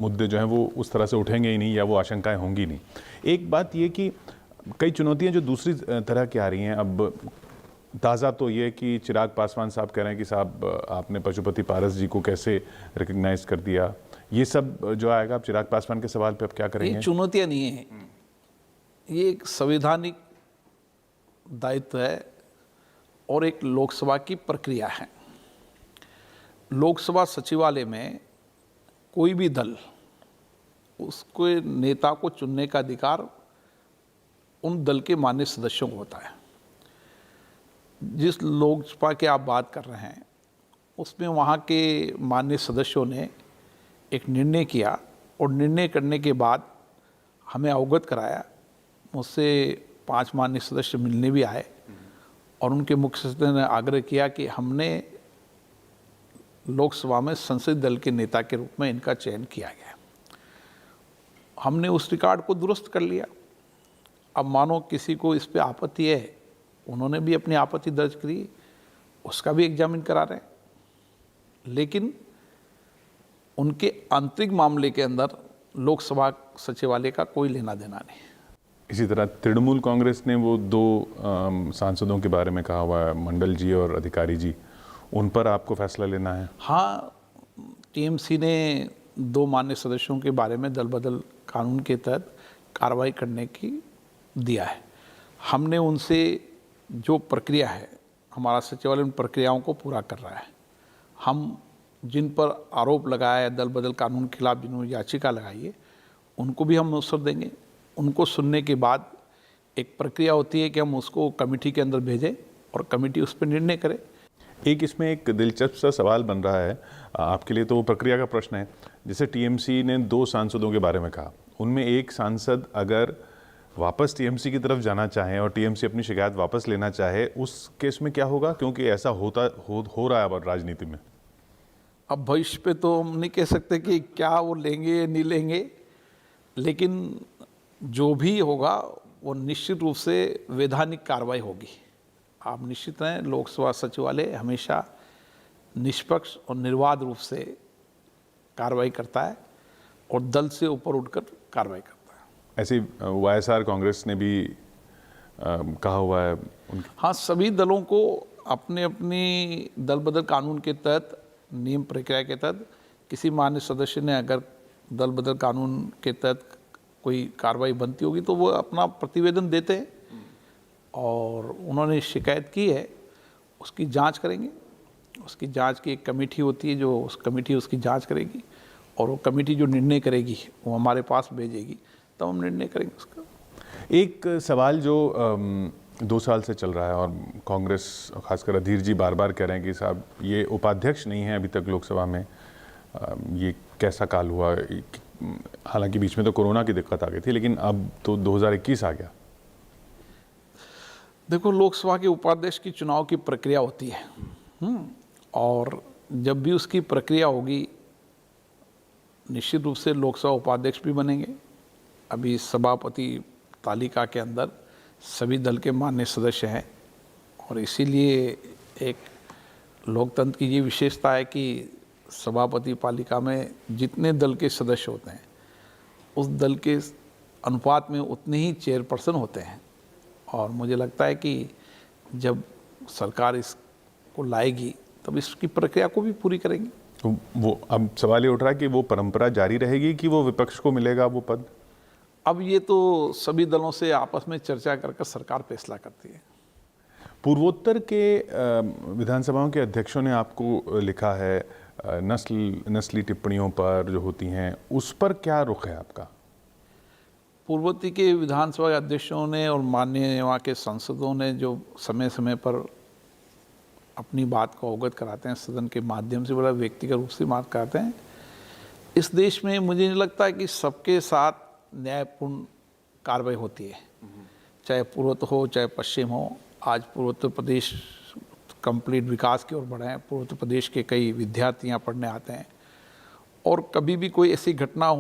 मुद्दे जो हैं वो उस तरह से उठेंगे ही नहीं या वो आशंकाएं होंगी नहीं। एक बात ये कि कई चुनौतियां जो दूसरी तरह की आ रही हैं। अब ताज़ा तो ये कि चिराग पासवान साहब कह रहे हैं कि साहब आपने पशुपति पारस जी को कैसे रिकग्नाइज कर दिया, ये सब जो आएगा। अब चिराग पासवान के सवाल पे अब क्या करेंगे? ये चुनौतियां नहीं है, ये एक संवैधानिक दायित्व है और एक लोकसभा की प्रक्रिया है। लोकसभा सचिवालय में कोई भी दल उसके नेता को चुनने का अधिकार उन दल के मान्य सदस्यों को होता है। जिस लोकसभा की आप बात कर रहे हैं उसमें वहाँ के मान्य सदस्यों ने एक निर्णय किया और निर्णय करने के बाद हमें अवगत कराया। मुझसे 5 मान्य सदस्य मिलने भी आए और उनके मुख्य सदस्य ने आग्रह किया कि हमने लोकसभा में संसदीय दल के नेता के रूप में इनका चयन किया गया। हमने उस रिकॉर्ड को दुरुस्त कर लिया। अब मानो किसी को इस पे आपत्ति है, उन्होंने भी अपनी आपत्ति दर्ज करी, उसका भी एग्जामिन करा रहे हैं, लेकिन उनके आंतरिक मामले के अंदर लोकसभा सचिवालय का कोई लेना देना नहीं। इसी तरह तृणमूल कांग्रेस ने वो 2 सांसदों के बारे में कहा हुआ है, मंडल जी और अधिकारी जी, उन पर आपको फैसला लेना है? हाँ, टीएमसी ने 2 मान्य सदस्यों के बारे में दल बदल कानून के तहत कार्रवाई करने की दिया है। हमने उनसे जो प्रक्रिया है, हमारा सचिवालय उन प्रक्रियाओं को पूरा कर रहा है। हम जिन पर आरोप लगाया है दल बदल कानून के खिलाफ, जिन्होंने याचिका लगाई है, उनको भी हम अवसर देंगे। उनको सुनने के बाद एक प्रक्रिया होती है कि हम उसको कमेटी के अंदर भेजें और कमेटी उस पर निर्णय करे। इसमें एक दिलचस्प सा सवाल बन रहा है आपके लिए, तो वो प्रक्रिया का प्रश्न है। जैसे टीएमसी ने 2 सांसदों के बारे में कहा, उनमें एक सांसद अगर वापस टीएमसी की तरफ जाना चाहे और टीएमसी अपनी शिकायत वापस लेना चाहे, उस केस में क्या होगा? क्योंकि ऐसा हो रहा है अब राजनीति में। अब भविष्य पे तो हम नहीं कह सकते कि क्या वो लेंगे या नहीं लेंगे, लेकिन जो भी होगा वो निश्चित रूप से वैधानिक कार्रवाई होगी। आप निश्चित रहें, लोकसभा सचिवालय हमेशा निष्पक्ष और निर्बाध रूप से कार्रवाई करता है और दल से ऊपर उठकर कार्रवाई करता है। ऐसे वाईएसआर कांग्रेस ने भी कहा हुआ है। हाँ, सभी दलों को अपने अपनी दल बदल कानून के तहत, नियम प्रक्रिया के तहत, किसी मान्य सदस्य ने अगर दल बदल कानून के तहत कोई कार्रवाई बनती होगी तो वो अपना प्रतिवेदन देते हैं और उन्होंने शिकायत की है, उसकी जांच करेंगे। उसकी जांच की एक कमेटी होती है, जो उस कमेटी उसकी जांच करेगी और वो कमेटी जो निर्णय करेगी वो हमारे पास भेजेगी, तब हम निर्णय करेंगे उसका। एक सवाल जो 2 साल से चल रहा है और कांग्रेस खासकर अधीर जी बार बार कह रहे हैं कि साहब ये उपाध्यक्ष नहीं है अभी तक लोकसभा में, ये कैसा काल हुआ? हालांकि बीच में तो कोरोना की दिक्कत आ गई थी, लेकिन अब तो 2021 आ गया। देखो, लोकसभा के उपाध्यक्ष की चुनाव की प्रक्रिया होती है और जब भी उसकी प्रक्रिया होगी निश्चित रूप से लोकसभा उपाध्यक्ष भी बनेंगे। अभी सभापति तालिका के अंदर सभी दल के मान्य सदस्य हैं और इसीलिए एक लोकतंत्र की ये विशेषता है कि सभापति पालिका में जितने दल के सदस्य होते हैं उस दल के अनुपात में उतने ही चेयरपर्सन होते हैं और मुझे लगता है कि जब सरकार इसको लाएगी तब इसकी प्रक्रिया को भी पूरी करेंगे। तो वो अब सवाल ये उठ रहा है कि वो परंपरा जारी रहेगी कि वो विपक्ष को मिलेगा वो पद? अब ये तो सभी दलों से आपस में चर्चा करके सरकार फैसला करती है। पूर्वोत्तर के विधानसभाओं के अध्यक्षों ने आपको लिखा है नस्ली टिप्पणियों पर जो होती हैं, उस पर क्या रुख है आपका? पूर्वोत्तर के विधानसभा के अध्यक्षों ने और माननीय वहाँ के सांसदों ने जो समय समय पर अपनी बात को अवगत कराते हैं सदन के माध्यम से, बड़ा व्यक्तिगत रूप से बात कराते हैं, इस देश में मुझे नहीं लगता है कि सबके साथ न्यायपूर्ण कार्रवाई होती है, चाहे पूर्वोत्तर हो चाहे पश्चिम हो। आज पूर्वोत्तर प्रदेश कंप्लीट विकास की ओर बढ़े हैं। पूर्वोत्तर प्रदेश के कई विद्यार्थी यहाँ पढ़ने आते हैं और कभी भी कोई ऐसी घटना